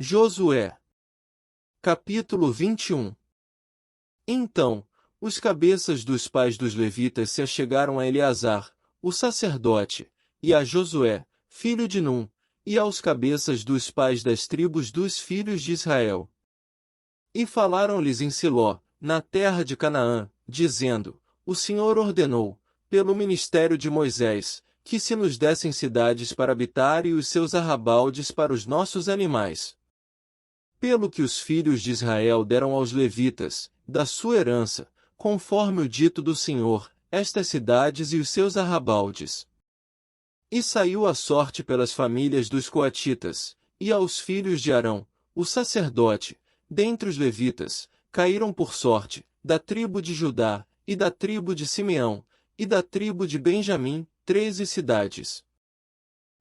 Josué. Capítulo 21. Então, os cabeças dos pais dos levitas se achegaram a Eleazar, o sacerdote, e a Josué, filho de Num, e aos cabeças dos pais das tribos dos filhos de Israel. E falaram-lhes em Siló, na terra de Canaã, dizendo: O Senhor ordenou, pelo ministério de Moisés, que se nos dessem cidades para habitar e os seus arrabaldes para os nossos animais. Pelo que os filhos de Israel deram aos levitas, da sua herança, conforme o dito do Senhor, estas cidades e os seus arrabaldes. E saiu a sorte pelas famílias dos coatitas, e aos filhos de Arão, o sacerdote, dentre os levitas, caíram por sorte, da tribo de Judá, e da tribo de Simeão, e da tribo de Benjamim, 13 cidades.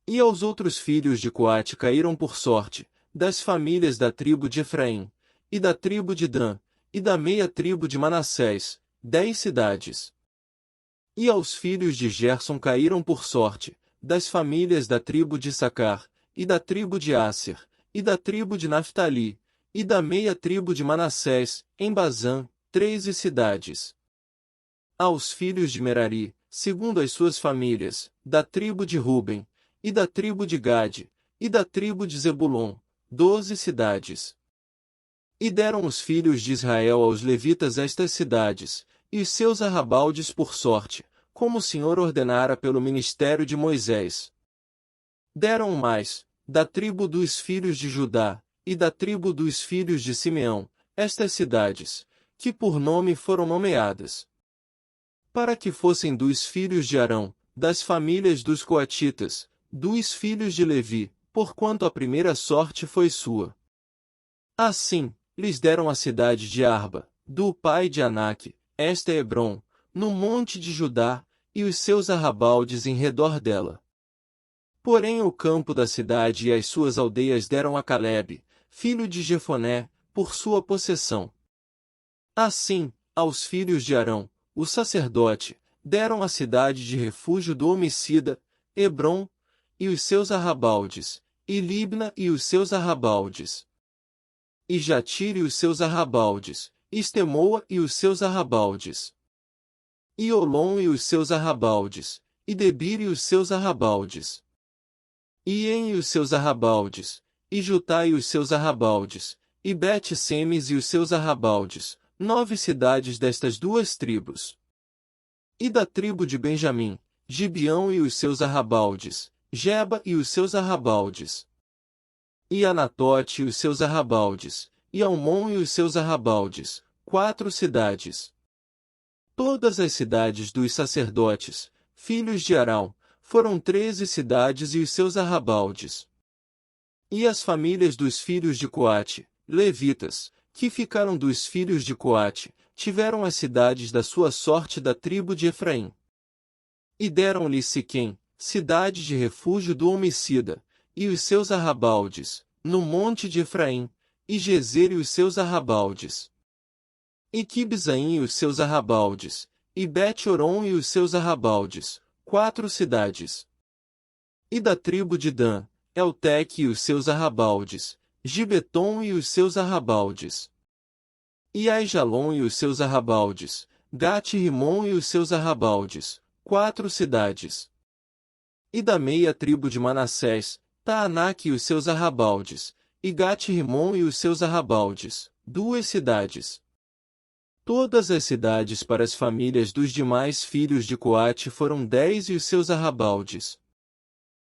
E aos outros filhos de Coate caíram por sorte, das famílias da tribo de Efraim, e da tribo de Dan, e da meia tribo de Manassés, 10 cidades. E aos filhos de Gerson caíram por sorte, das famílias da tribo de Issacar, e da tribo de Asser, e da tribo de Naftali, e da meia tribo de Manassés, em Bazã, 13 cidades. Aos filhos de Merari, segundo as suas famílias, da tribo de Ruben, e da tribo de Gade, e da tribo de Zebulon, 12 cidades. E deram os filhos de Israel aos levitas estas cidades, e os seus arrabaldes por sorte, como o Senhor ordenara pelo ministério de Moisés. Deram mais, da tribo dos filhos de Judá, e da tribo dos filhos de Simeão, estas cidades, que por nome foram nomeadas. Para que fossem dos filhos de Arão, das famílias dos coatitas, dos filhos de Levi, porquanto a primeira sorte foi sua. Assim, lhes deram a cidade de Arba, do pai de Anaque, esta é Hebrom, no monte de Judá, e os seus arrabaldes em redor dela. Porém o campo da cidade e as suas aldeias deram a Calebe, filho de Jefoné, por sua possessão. Assim, aos filhos de Arão, o sacerdote, deram a cidade de refúgio do homicida, Hebrom, e os seus arrabaldes, e Libna e os seus arrabaldes, e Jatire e os seus arrabaldes, Estemoa e os seus arrabaldes, e Olom e os seus arrabaldes, e Debir e os seus arrabaldes, e En e os seus arrabaldes, e Jutá e os seus arrabaldes, e Bet-Semes e os seus arrabaldes, 9 cidades destas duas tribos. E da tribo de Benjamim, Gibeão e os seus arrabaldes, Geba e os seus arrabaldes, e Anatote e os seus arrabaldes, e Almon e os seus arrabaldes, 4 cidades. Todas as cidades dos sacerdotes, filhos de Arão, foram 13 cidades e os seus arrabaldes. E as famílias dos filhos de Coate, levitas, que ficaram dos filhos de Coate, tiveram as cidades da sua sorte da tribo de Efraim. E deram-lhe Siquém, cidade de refúgio do homicida, e os seus arrabaldes, no monte de Efraim, e Gezer e os seus arrabaldes, e Quibzaim e os seus arrabaldes, e Bet-Horon e os seus arrabaldes, 4 cidades. E da tribo de Dan, Elteque e os seus arrabaldes, Gibeton e os seus arrabaldes, e Aijalon e os seus arrabaldes, Gat-Rimon e os seus arrabaldes, 4 cidades. E da meia tribo de Manassés, Taanaque e os seus arrabaldes, e Gat-Rimon e os seus arrabaldes, 2 cidades. Todas as cidades para as famílias dos demais filhos de Coate foram 10 e os seus arrabaldes.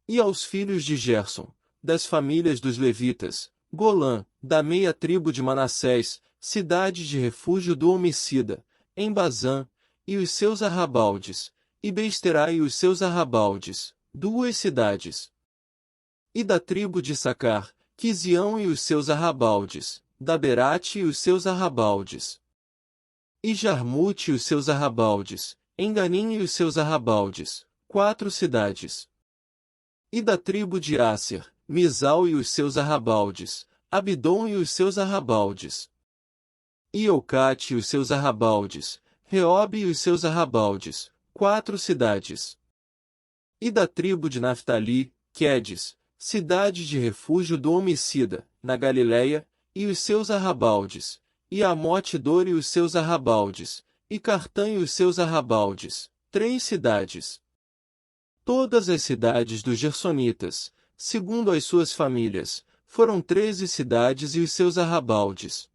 E aos filhos de Gerson, das famílias dos levitas, Golã, da meia tribo de Manassés, cidade de refúgio do homicida, em Bazã, e os seus arrabaldes, e Besterá e os seus arrabaldes, 2 cidades. E da tribo de Issacar, Quizião e os seus arrabaldes, Daberate e os seus arrabaldes, e Jarmute e os seus arrabaldes, Enganim e os seus arrabaldes, 4 cidades. E da tribo de Asser, Misal e os seus arrabaldes, Abidom e os seus arrabaldes, e Eucate e os seus arrabaldes, Reobe e os seus arrabaldes, 4 cidades. E da tribo de Naftali, Quedes, cidade de refúgio do homicida, na Galiléia, e os seus arrabaldes, e Amote Dor e os seus arrabaldes, e Cartã e os seus arrabaldes, 3 cidades. Todas as cidades dos Gersonitas, segundo as suas famílias, foram 13 cidades e os seus arrabaldes.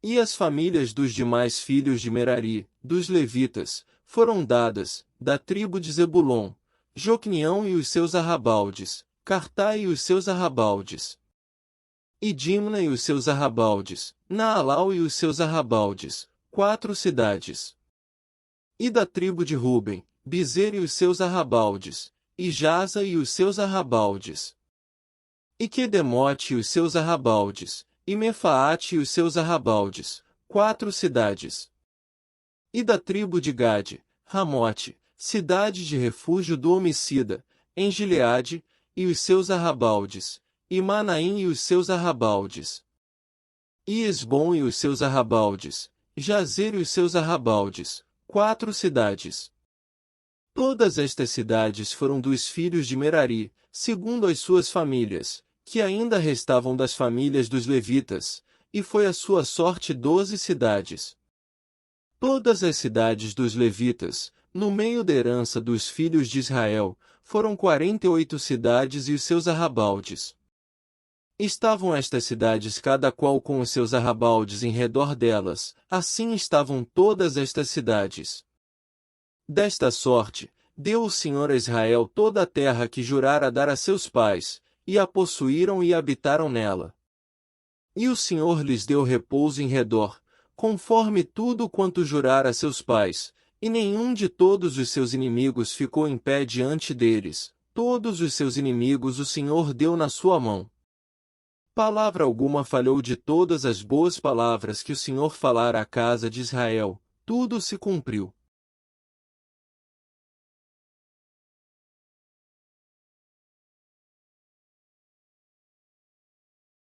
E as famílias dos demais filhos de Merari, dos levitas, foram dadas, da tribo de Zebulon, Jocneão e os seus arrabaldes, Cartá e os seus arrabaldes, e Dimna e os seus arrabaldes, Naalau e os seus arrabaldes, 4 cidades. E da tribo de Ruben, Bizer e os seus arrabaldes, e Jaza e os seus arrabaldes, e Quedemote e os seus arrabaldes, e Mefaate e os seus arrabaldes, 4 cidades. E da tribo de Gade, Ramote, cidade de refúgio do homicida, em Gileade, e os seus arrabaldes, e Manaim e os seus arrabaldes, e Esbom e os seus arrabaldes, Jazer e os seus arrabaldes, 4 cidades. Todas estas cidades foram dos filhos de Merari, segundo as suas famílias, que ainda restavam das famílias dos levitas, e foi a sua sorte 12 cidades. Todas as cidades dos levitas, no meio da herança dos filhos de Israel, foram 48 cidades e os seus arrabaldes. Estavam estas cidades cada qual com os seus arrabaldes em redor delas, assim estavam todas estas cidades. Desta sorte, deu o Senhor a Israel toda a terra que jurara dar a seus pais, e a possuíram e habitaram nela. E o Senhor lhes deu repouso em redor, conforme tudo quanto jurara a seus pais, e nenhum de todos os seus inimigos ficou em pé diante deles, todos os seus inimigos o Senhor deu na sua mão. Palavra alguma falhou de todas as boas palavras que o Senhor falara à casa de Israel, tudo se cumpriu.